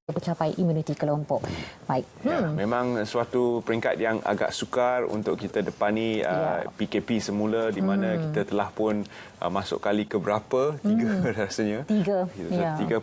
mencapai imuniti kelompok. Baik. Ya, memang suatu peringkat yang agak sukar untuk kita depani PKP semula di mana kita telah pun masuk kali ke berapa? Tiga rasanya. Tiga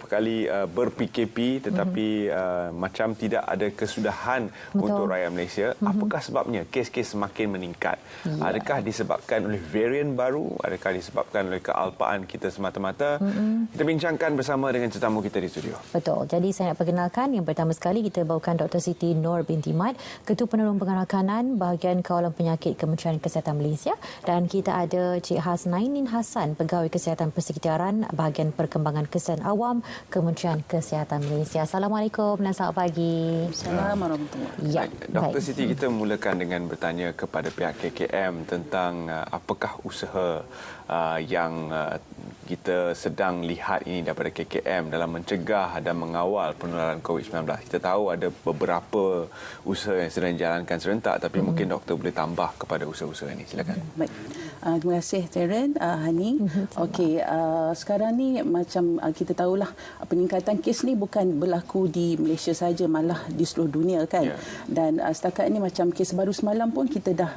kali ber-PKP tetapi macam tidak ada kesudahan untuk rakyat Malaysia. Apakah sebabnya kes-kes semakin meningkat? Adakah disebabkan oleh varian baru? Adakah disebabkan oleh kealpaan kita semata-mata? Kita bincangkan bersama dengan tetamu kita di studio. Betul. Jadi saya nak perkenalkan yang pertama sekali kita bawakan Dr. Siti Nur binti Mat, Ketua Penolong Pengarakanan Bahagian Kawalan Penyakit Kementerian Kesihatan Malaysia, dan kita ada Cik Hasnainin Hassan, Pegawai Kesihatan Persekitaran Bahagian Perkembangan Kesihatan Awam Kementerian Kesihatan Malaysia. Assalamualaikum dan selamat pagi. Assalamualaikum warahmatullahi wabarakatuh. Dr. Siti, kita mulakan dengan bertanya kepada pihak KKM tentang apakah usaha yang kita sedang lihat ini daripada KKM dalam mencegah dan mengawal penularan COVID-19. Kita tahu ada beberapa usaha yang sedang dijalankan serentak, tapi mungkin doktor boleh tambah kepada usaha-usaha ini. Silakan. Baik. Terima kasih Terence, Hani. Okey, sekarang ni macam kita tahulah peningkatan kes ni bukan berlaku di Malaysia saja, malah di seluruh dunia kan. Dan setakat ini macam kes baru semalam pun kita dah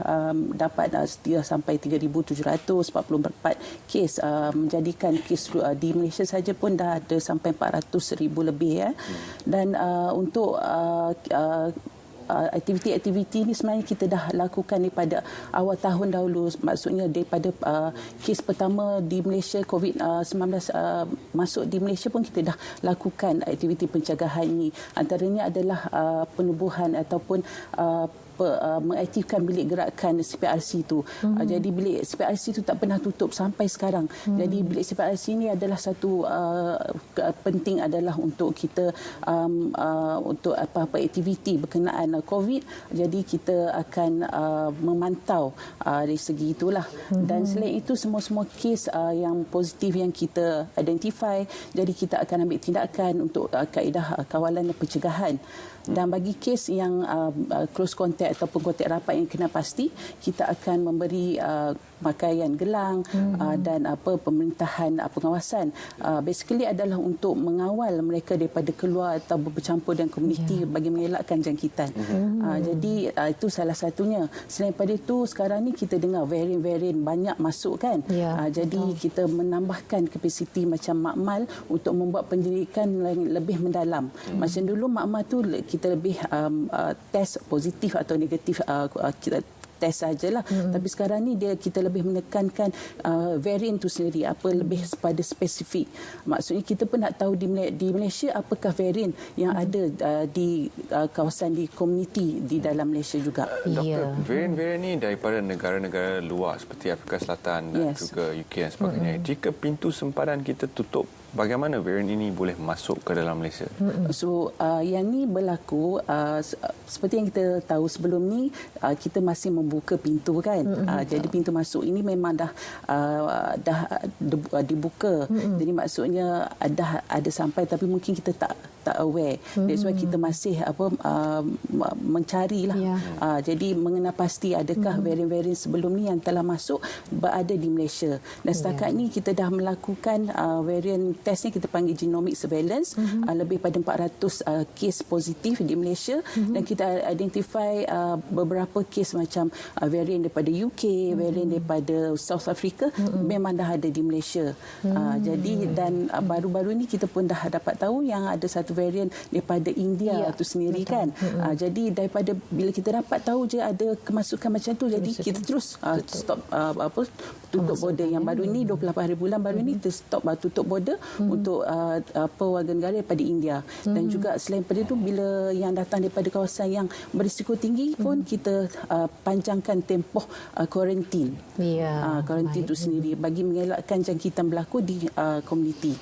dapat sampai 3,744 kes, menjadikan kes di Malaysia saja pun dah ada sampai 400,000 lebih dan untuk aktiviti-aktiviti ini sebenarnya kita dah lakukan daripada awal tahun dahulu, maksudnya daripada kes pertama di Malaysia COVID-19 masuk di Malaysia pun kita dah lakukan aktiviti pencegahan ini. Antaranya adalah penubuhan ataupun mengaktifkan bilik gerakan CPRC itu. Jadi bilik CPRC itu tak pernah tutup sampai sekarang. Jadi bilik CPRC ini adalah satu penting adalah untuk kita untuk apa-apa aktiviti berkenaan COVID. Jadi kita akan memantau dari segi itulah. Dan selain itu semua kes yang positif yang kita identify, jadi kita akan ambil tindakan untuk kaedah kawalan dan pencegahan. Dan bagi kes yang close contact ataupun kontak rapat yang kena pasti, kita akan memberi pakaian gelang dan pemerintahan pengawasan. Basically adalah untuk mengawal mereka daripada keluar atau bercampur dengan komuniti bagi mengelakkan jangkitan. Jadi itu salah satunya. Selain daripada itu, sekarang ni kita dengar varian-varian banyak masuk kan. Jadi kita menambahkan kapasiti macam makmal untuk membuat penyelidikan lebih mendalam. Macam dulu makmal tu kita lebih test positif atau negatif, kita test sajalah. Tapi sekarang ni kita lebih menekankan varian itu sendiri, apa lebih pada spesifik. Maksudnya kita pun nak tahu di Malaysia apakah varian yang ada di kawasan, di komuniti di dalam Malaysia juga. Doktor, varian-varian ni daripada negara-negara luar seperti Afrika Selatan dan juga UK dan sebagainya. Jika pintu sempadan kita tutup, bagaimana varian ini boleh masuk ke dalam Malaysia? So, yang ni berlaku seperti yang kita tahu sebelum ni, kita masih membuka pintu kan. Jadi pintu masuk ini memang dah dibuka. Jadi maksudnya ada sampai, tapi mungkin kita tak aware. That's why kita masih mencarilah. Jadi mengenal pasti adakah varian-varian sebelum ni yang telah masuk berada di Malaysia. Dan setakat ni kita dah melakukan varian test ni, kita panggil genomic surveillance, lebih pada 400 kes positif di Malaysia, dan kita identify beberapa kes macam varian daripada UK, varian daripada South Africa, memang dah ada di Malaysia. Jadi dan baru-baru ni kita pun dah dapat tahu yang ada satu varian daripada India itu sendiri kan. Jadi daripada bila kita dapat tahu je ada kemasukan macam tu, jadi kita terus stop tutup border. Yang baru ini 28 hari bulan baru ini kita stop tutup border untuk warga negara daripada India. Dan juga selain daripada itu, bila yang datang daripada kawasan yang berisiko tinggi pun kita panjangkan tempoh kuarantin. Kuarantin itu sendiri bagi mengelakkan jangkitan berlaku di komuniti.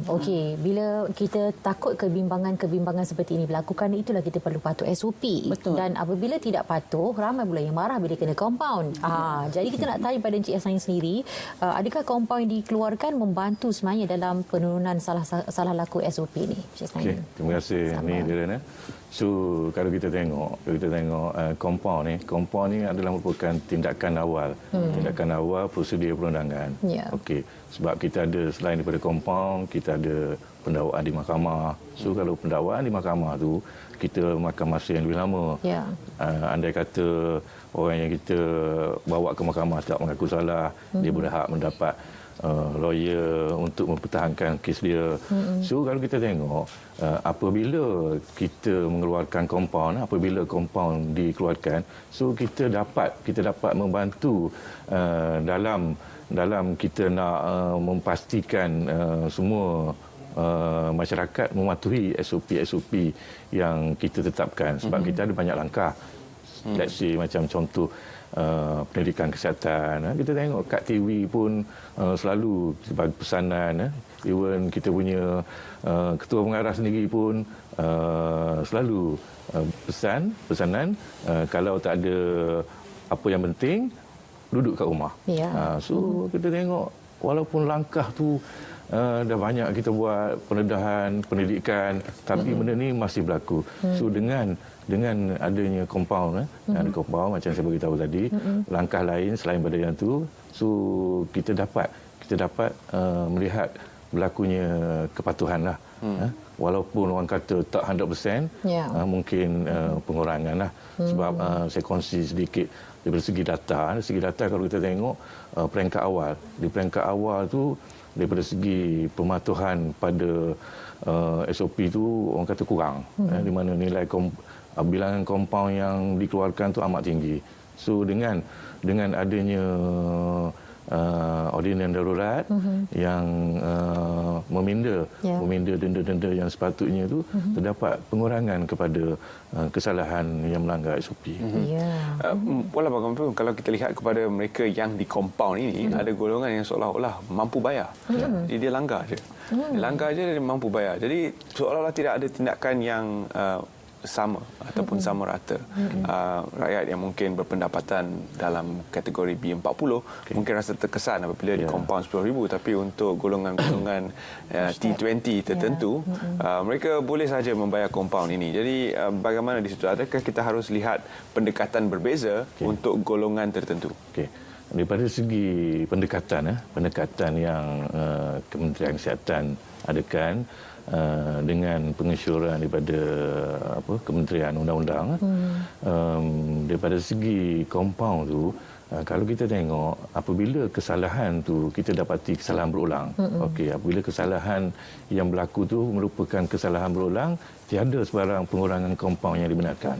Okey, bila kita takut kebimbangan seperti ini berlaku, kerana itulah kita perlu patuh SOP. Betul. Dan apabila tidak patuh, ramai pula yang marah bila kena compound. Jadi kita nak tanya pada Encik Hasnain sendiri, adakah compound yang dikeluarkan membantu sebenarnya dalam penurunan salah laku SOP ini? Okay, terima kasih ni Diren. So kalau kita tengok compound ni adalah merupakan tindakan awal prosedur perundangan. Okey, sebab kita ada selain daripada compound, kita ada pendakwaan di mahkamah. So kalau pendakwaan di mahkamah tu kita makan masa yang lebih lama. Andai kata orang yang kita bawa ke mahkamah tak mengaku salah, dia berhak mendapat lawyer untuk mempertahankan kes dia. So kalau kita tengok apabila kita mengeluarkan compound, apabila compound dikeluarkan, so kita dapat membantu dalam kita nak memastikan semua masyarakat mematuhi SOP-SOP yang kita tetapkan sebab kita ada banyak langkah. Let's say macam contoh pendidikan kesihatan. Kita tengok kat TV pun selalu bagi pesanan. Even kita punya ketua pengarah sendiri pun selalu pesanan kalau tak ada apa yang penting duduk kat rumah. So kita tengok walaupun langkah tu dah banyak kita buat pendedahan, pendidikan, tapi benda ni masih berlaku. So dengan adanya compound, ada compound macam saya beritahu tadi, langkah lain selain pada yang tu, so kita dapat melihat berlakunya kepatuhan lah. Walaupun orang kata tak 100%, mungkin pengurangan lah. Sebab saya kongsi sedikit dari segi data kalau kita tengok di peringkat awal tu daripada segi pematuhan pada SOP tu orang kata kurang, di mana nilai bilangan compound yang dikeluarkan tu amat tinggi. So dengan adanya ordinan darurat yang meminda denda-denda yang sepatutnya tu, terdapat pengurangan kepada kesalahan yang melanggar SOP. Walaupun kalau kita lihat kepada mereka yang di compound ini, ada golongan yang seolah-olah mampu bayar. Jadi dia langgar je. Dia langgar je, dia mampu bayar. Jadi seolah-olah tidak ada tindakan yang sama ataupun sama rata. Rakyat yang mungkin berpendapatan dalam kategori B40 mungkin rasa terkesan apabila di compound 10,000, tapi untuk golongan-golongan T20 tertentu mereka boleh saja membayar compound ini. Jadi bagaimana di situ? Adakah kita harus lihat pendekatan berbeza untuk golongan tertentu? Daripada segi pendekatan yang Kementerian Kesihatan adakan dengan pengesyuran daripada Kementerian Undang-Undang, daripada segi compound tu, kalau kita tengok apabila kesalahan tu kita dapati kesalahan berulang, apabila kesalahan yang berlaku tu merupakan kesalahan berulang, tiada sebarang pengurangan compound yang dibenarkan.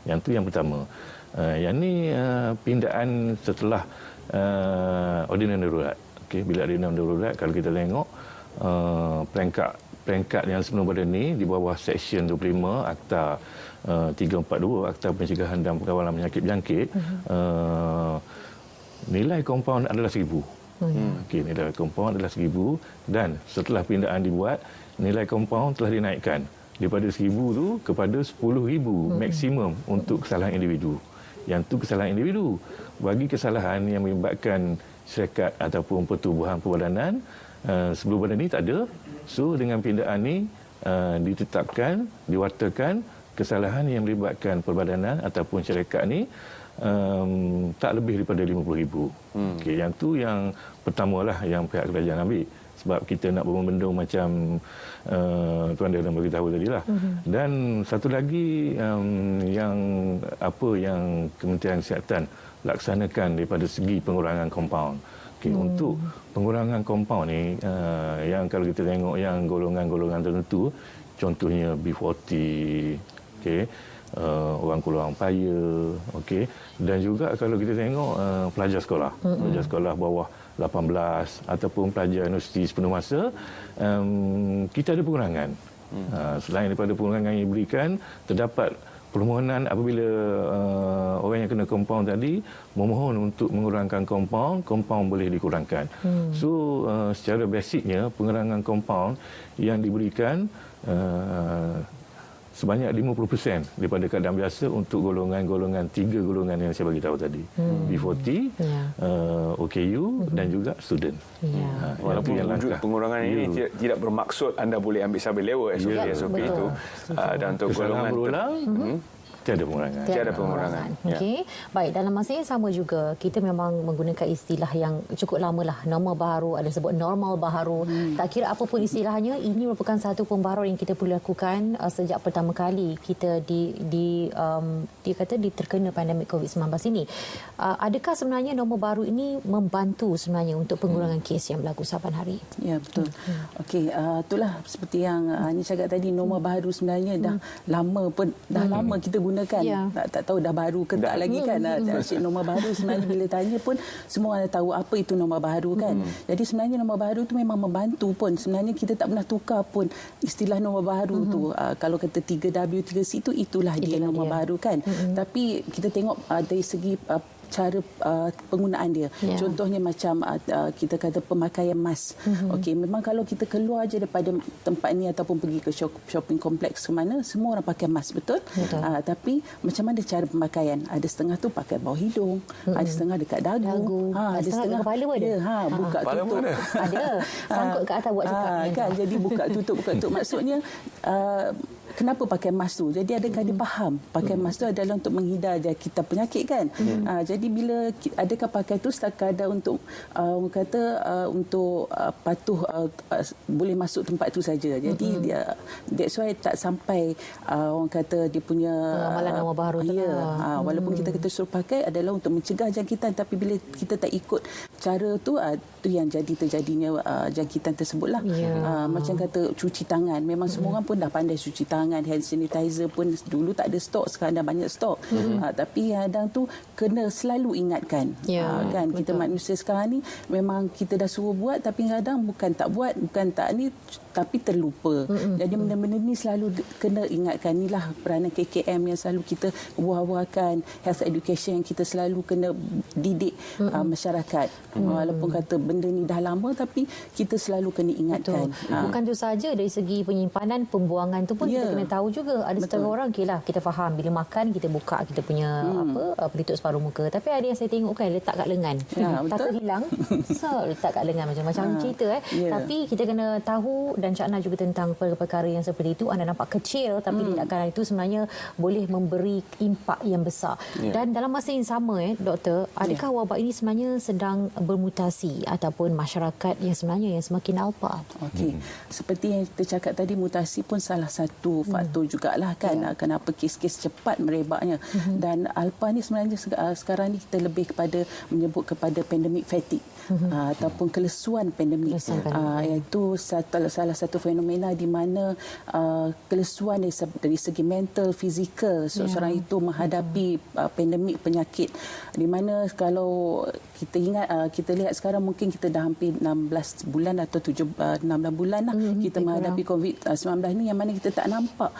Yang tu yang pertama. Yang ni pindaan setelah ordinan darurat. Bila ordinan darurat, kalau kita tengok peringkat yang sebelum pada ni di bawah Seksyen 25 Akta 342 Akta Pencegahan dan Pengawalan Penyakit Berjangkit, nilai compound adalah 1,000. Nilai compound adalah 1,000, dan setelah pindaan dibuat, nilai compound telah dinaikkan daripada 1,000 tu kepada 10,000 maksimum untuk kesalahan individu. Yang tu kesalahan individu. Bagi kesalahan yang melibatkan syarikat ataupun pertubuhan perbadanan, sebelum pada ni tak ada. So dengan pindaan ni ditetapkan, diwartakan kesalahan yang melibatkan perbadanan ataupun syarikat ni tak lebih daripada 50,000. Yang tu yang pertamalah yang pihak kerajaan ambil. Sebab kita nak berbendung macam Tuan Dia beritahu tadi lah. Dan satu lagi yang Kementerian Kesihatan laksanakan daripada segi pengurangan compound. Untuk pengurangan compound ni, yang kalau kita tengok yang golongan-golongan tertentu, contohnya B40, orang Keluang Paya, dan juga kalau kita tengok pelajar sekolah bawah 18 ataupun pelajar universiti sepenuh masa, kita ada pengurangan. Selain daripada pengurangan yang diberikan, terdapat permohonan apabila orang yang kena compound tadi memohon untuk mengurangkan compound boleh dikurangkan. So secara basicnya pengurangan compound yang diberikan sebanyak 50% daripada keadaan biasa untuk golongan-golongan, 3 golongan yang saya bagi tahu tadi. B40, OKU dan juga student. Walaupun wujud pengurangan ini tidak bermaksud anda boleh ambil sambil lewa SOP itu. Dan untuk golongan berulang, Tiada pengurangan. Tiada pengurangan. Okey. Baik, dalam masa yang sama juga kita memang menggunakan istilah yang cukup lama lah, normal baharu, ada sebut normal baharu. Tak kira apa pun istilahnya, ini merupakan satu pembaharuan yang kita perlu lakukan sejak pertama kali kita terkena pandemik COVID-19 ini. Adakah sebenarnya normal baru ini membantu sebenarnya untuk pengurangan kes yang berlaku saban hari? Ya, betul. Okey, itulah seperti yang Ani cakap tadi, normal baru sebenarnya dah lama kita gunakan. Tak tahu dah baru ke tak lagi kan. Asyik norma baru sebenarnya bila tanya pun semua orang tahu apa itu norma baru kan. Jadi sebenarnya norma baru tu memang membantu pun. Sebenarnya kita tak pernah tukar pun istilah norma baru tu. Kalau kata 3W 3C tu itulah dia norma baru kan. Tapi kita tengok dari segi cara penggunaan dia. Contohnya macam kita kata pemakaian mask. Okey, memang kalau kita keluar aja daripada tempat ni ataupun pergi ke shopping kompleks ke mana, semua orang pakai mask, betul? Tapi macam mana cara pemakaian? Ada setengah tu pakai bawah hidung, ada setengah dekat dagu, ada setengah kepala pun ada. Buka tutup. Ada. Sangkut ke atas buat cakap kan. Jadi buka tutup. Maksudnya kenapa pakai mask tu? Jadi adakah dia faham pakai mask tu adalah untuk menghindar kita penyakit kan? Jadi bila adakah pakai tu sekadar untuk untuk patuh boleh masuk tempat tu saja. Jadi dia that's why tak sampai orang kata dia punya amalan norma baru tu. Walaupun kita suruh pakai adalah untuk mencegah jangkitan, tapi bila kita tak ikut cara tu tu yang terjadinya jangkitan tersebutlah. Macam kata cuci tangan, memang semua orang pun dah pandai cuci tangan, hand sanitizer pun dulu tak ada stok, sekarang dah banyak stok. Tapi kadang tu kena selalu ingatkan. Kan kita manusia sekarang ni memang kita dah suruh buat, tapi kadang bukan tak buat, bukan tak ni, tapi terlupa. Jadi benda-benda ni selalu kena ingatkan. Inilah peranan KKM yang selalu kita buah-buahkan, health education yang kita selalu kena didik masyarakat. Walaupun kata benda ni dah lama, tapi kita selalu kena ingatkan. Bukan tu saja, dari segi penyimpanan, pembuangan tu pun kita kena tahu juga. Ada setengah orang, okeylah, kita faham bila makan kita buka kita punya pelitup separuh muka, tapi ada yang saya tengok kan letak kat lengan. Takut hilang, letak kat lengan macam cerita Tapi kita kena tahu, dan Cak Na juga tentang perkara yang seperti itu. Anda nampak kecil, tapi tindakan itu sebenarnya boleh memberi impak yang besar. Dan dalam masa yang sama doktor, adakah wabak ini sebenarnya sedang bermutasi ataupun masyarakat yang sebenarnya yang semakin alpa? Okey, seperti yang kita cakap tadi, mutasi pun salah satu faktor jugalah kan, kenapa kes-kes cepat merebaknya. Dan alpa ni sebenarnya sekarang ni kita lebih kepada menyebut kepada pandemic fatigue ataupun kelesuan pandemik. Iaitu salah satu fenomena di mana kelesuan dari segi mental, fizikal seseorang itu menghadapi pandemik penyakit, di mana kalau kita ingat, kita lihat sekarang mungkin kita dah hampir 16 bulan atau 16 bulan lah kita menghadapi COVID-19 ni, yang mana kita tak nampak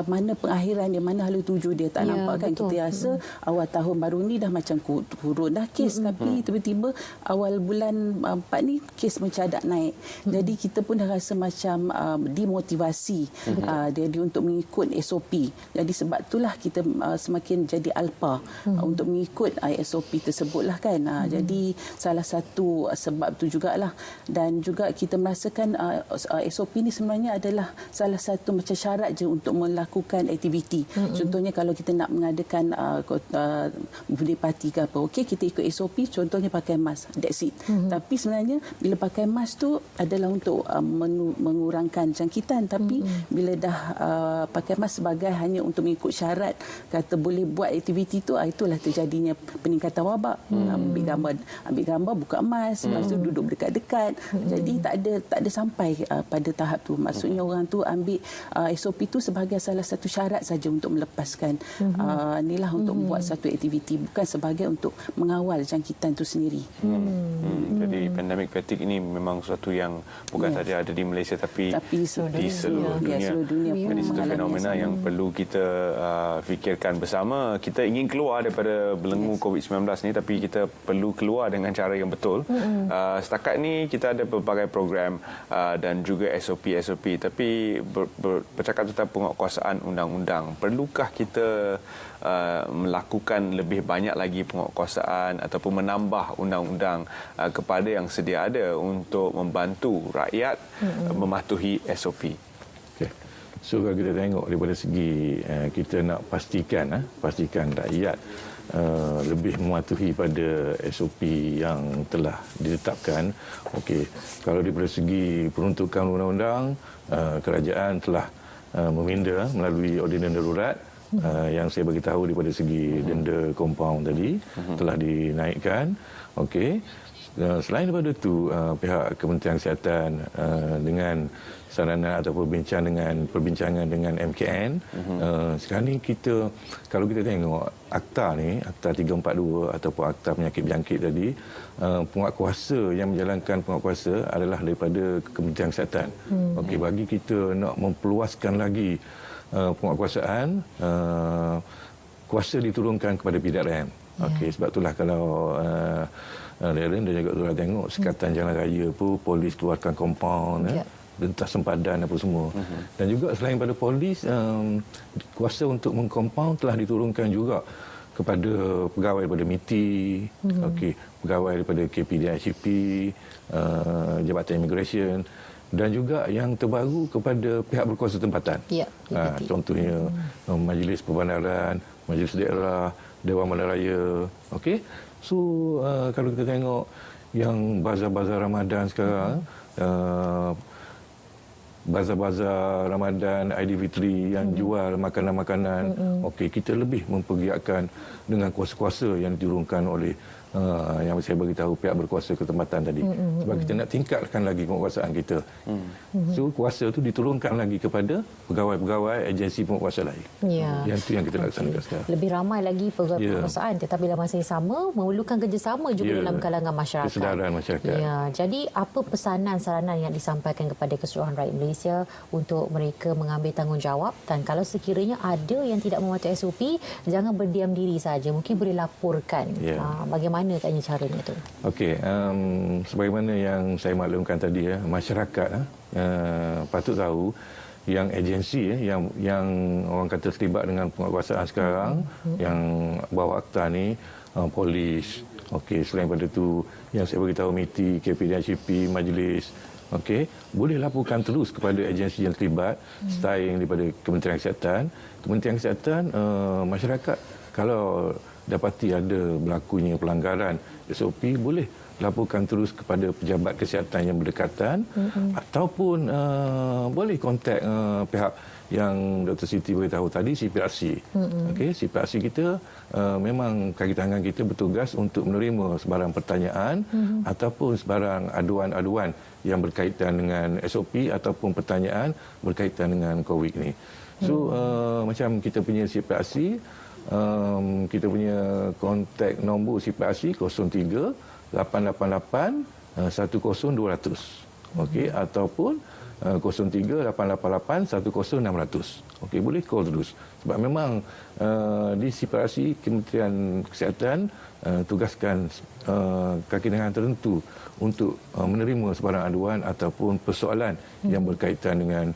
mana pengakhiran dia, mana hala tuju dia, tak nampak kan. Kita rasa awal tahun baru ni dah macam turun dah kes, tapi tiba-tiba awal bulan 4 ni kes mencadak naik. Jadi kita pun dah rasa macam dimotivasi jadi untuk mengikut SOP. Jadi sebab itulah kita semakin jadi alpa untuk mengikut SOP tersebutlah kan. Jadi salah satu sebab tu jugalah. Dan juga kita merasakan SOP ni sebenarnya adalah salah satu macam syarat je untuk melakukan aktiviti. Contohnya kalau kita nak mengadakan birthday party ke apa, okey, kita ikut SOP, contohnya pakai mask, that's it. Tapi sebenarnya bila pakai mask tu adalah untuk mengurangkan jangkitan, tapi bila dah pakai mask sebagai hanya untuk mengikut syarat, kata boleh buat aktiviti tu, itulah terjadinya peningkatan wabak. Ambil gambar buka mask, lepas tu duduk dekat-dekat. Jadi tak ada sampai pada tahap tu. Maksudnya orang tu ambil SOP tu sebagai salah satu syarat saja untuk melepaskan inilah untuk buat satu aktiviti, bukan sebagai untuk mengawal jangkitan tu sendiri. Jadi pandemic fatigue ini memang sesuatu yang bukan saja ada di Malaysia, tapi di seluruh dunia. Jadi satu fenomena yang perlu kita fikirkan bersama. Kita ingin keluar daripada belenggu COVID-19 ni, tapi kita perlu keluar dengan cara yang betul. Setakat ni kita ada pelbagai program dan juga SOP, tapi bercakap tentang penguatkuasaan undang-undang, perlukah kita melakukan lebih banyak lagi penguatkuasaan ataupun menambah undang-undang kepada yang sedia ada untuk membantu rakyat mematuhi SOP? Okay. So kalau kita tengok daripada segi kita nak pastikan rakyat lebih mematuhi pada SOP yang telah ditetapkan. Okey, kalau daripada segi peruntukan undang-undang, kerajaan telah meminda melalui ordinan darurat yang saya bagi tahu daripada segi denda kompaun tadi telah dinaikkan. Okey. Selain daripada itu, pihak Kementerian Kesihatan dengan saranan atau perbincangan dengan MKN, sekarang ni kalau kita tengok akta 342 ataupun akta penyakit berjangkit tadi, penguatkuasa yang menjalankan penguatkuasa adalah daripada Kementerian Kesihatan. Okey, bagi kita nak memperluaskan lagi penguatkuasaan, kuasa diturunkan kepada PDRM. Okey, sebab itulah kalau Darren dan juga tuan tengok sekatan jalan raya pun polis keluarkan kompaun, lintas sempadan apa semua. Dan juga selain pada polis, kuasa untuk mengkompaun telah diturunkan juga kepada pegawai daripada MITI, okey, pegawai daripada KPDHCP, Jabatan Immigration, dan juga yang terbaru kepada pihak berkuasa tempatan. Contohnya Majlis Perbandaran, Majlis Daerah, Dewan Bandaraya. Okey. So kalau kita tengok yang bazar-bazar Ramadan sekarang, bazar-bazar Ramadan, Aidilfitri yang jual makanan-makanan, okey, kita lebih mempergiatkan dengan kuasa-kuasa yang diturunkan oleh yang saya bagi tahu pihak berkuasa ketempatan tadi. Sebab kita nak tingkatkan lagi penguasaan kita. So kuasa itu diturunkan lagi kepada pegawai-pegawai agensi penguasa lain. Yang itu yang kita laksanakan sekarang. Lebih ramai lagi pegawai penguasaan, tetapi dalam masa yang sama memerlukan kerjasama juga dalam kalangan masyarakat. Kesedaran masyarakat. Jadi apa pesanan saranan yang disampaikan kepada keseluruhan rakyat Malaysia untuk mereka mengambil tanggungjawab, dan kalau sekiranya ada yang tidak mematuhi SOP, jangan berdiam diri saja, mungkin boleh laporkan. Bagaimana katanya caranya tu? Okey, sebagaimana yang saya maklumkan tadi, masyarakat patut tahu yang agensi yang orang kata terlibat dengan penguatkuasaan sekarang, yang bawa akta ni, polis, okey, selain daripada itu yang saya beritahu MITI, KPDHCP, majlis, okey, boleh laporkan terus kepada agensi yang terlibat, selain daripada Kementerian Kesihatan. Kementerian Kesihatan, masyarakat kalau dapati ada berlakunya pelanggaran SOP, boleh laporkan terus kepada pejabat kesihatan yang berdekatan, ataupun boleh kontak pihak yang Dr. Siti beritahu tadi, CPRC. Okey, CPRC kita memang kaki tangan kita bertugas untuk menerima sebarang pertanyaan ataupun sebarang aduan-aduan yang berkaitan dengan SOP ataupun pertanyaan berkaitan dengan COVID ni. So macam kita punya CPRC, kita punya kontak nombor CPRC 03 888 10200, okey, ataupun 03 888 10600. Okey, boleh call terus. Sebab memang di CPRC Kementerian Kesihatan tugaskan kaki tangan tertentu untuk menerima sebarang aduan ataupun persoalan yang berkaitan dengan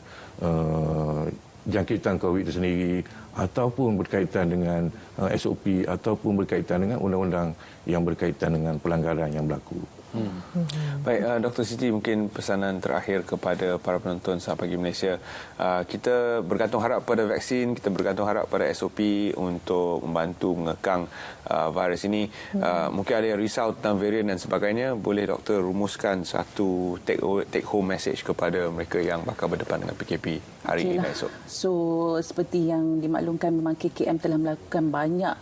jangkitan COVID itu sendiri, ataupun berkaitan dengan SOP, ataupun berkaitan dengan undang-undang yang berkaitan dengan pelanggaran yang berlaku. Baik, Dr. Siti, mungkin pesanan terakhir kepada para penonton Sahab Pagi Malaysia. Kita bergantung harap pada vaksin, kita bergantung harap pada SOP untuk membantu mengekang virus ini. Mungkin ada yang risau tentang varian dan sebagainya. Boleh doktor rumuskan satu take home message kepada mereka yang bakal berdepan dengan PKP hari ini dan esok? So, seperti yang dimaklumkan, memang KKM telah melakukan banyak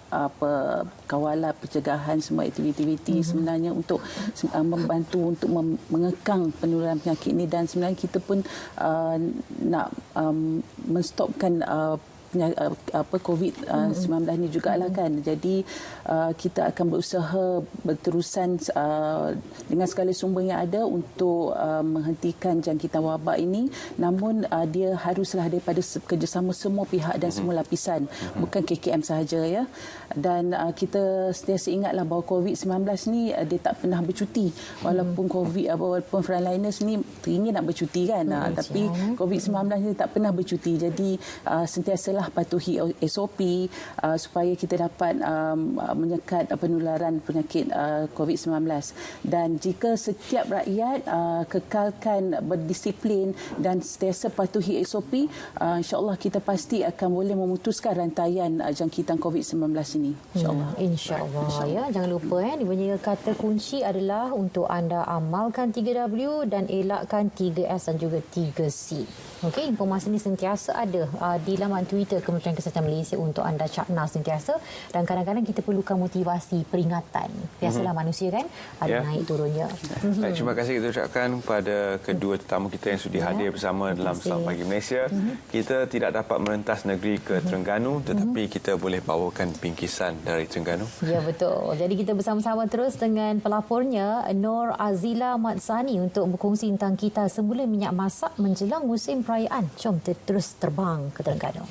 kawalan, pencegahan, semua aktiviti sebenarnya untuk membantu untuk mengekang penularan penyakit ini, dan sebenarnya kita pun nak menstopkan COVID-19 ni jugalah kan. Jadi kita akan berusaha berterusan dengan segala sumber yang ada untuk menghentikan jangkitan wabak ini. Namun dia haruslah daripada kerjasama semua pihak dan semua lapisan, bukan KKM sahaja ya. Dan kita sentiasa ingatlah bahawa COVID-19 ni dia tak pernah bercuti. Walaupun walaupun frontliners ni teringin nak bercuti kan, tapi COVID-19 ni tak pernah bercuti. Jadi sentiasalah adalah patuhi SOP supaya kita dapat menyekat penularan penyakit COVID-19. Dan jika setiap rakyat kekalkan berdisiplin dan sentiasa patuhi SOP, insya-Allah kita pasti akan boleh memutuskan rantaian jangkitan COVID-19 ini. InsyaAllah. InsyaAllah. Ya, jangan lupa dia punya kata kunci adalah untuk anda amalkan 3W dan elakkan 3S dan juga 3C. Okey, informasi ini sentiasa ada di laman Twitter Kementerian Kesihatan Malaysia untuk anda cakna sentiasa, dan kadang-kadang kita perlukan motivasi, peringatan. Biasalah manusia kan, ada naik turunnya. Baik, terima kasih kita ucapkan kepada kedua tetamu kita yang sudi hadir bersama dalam Selamat Pagi Malaysia. Kita tidak dapat merentas negeri ke Terengganu, tetapi kita boleh bawakan bingkisan dari Terengganu. Ya, betul. Jadi kita bersama-sama terus dengan pelapornya Nur Azila Matsani untuk berkongsi tentang kita semula minyak masak menjelang musim perayaan. Jom terus terbang ke Terengganu.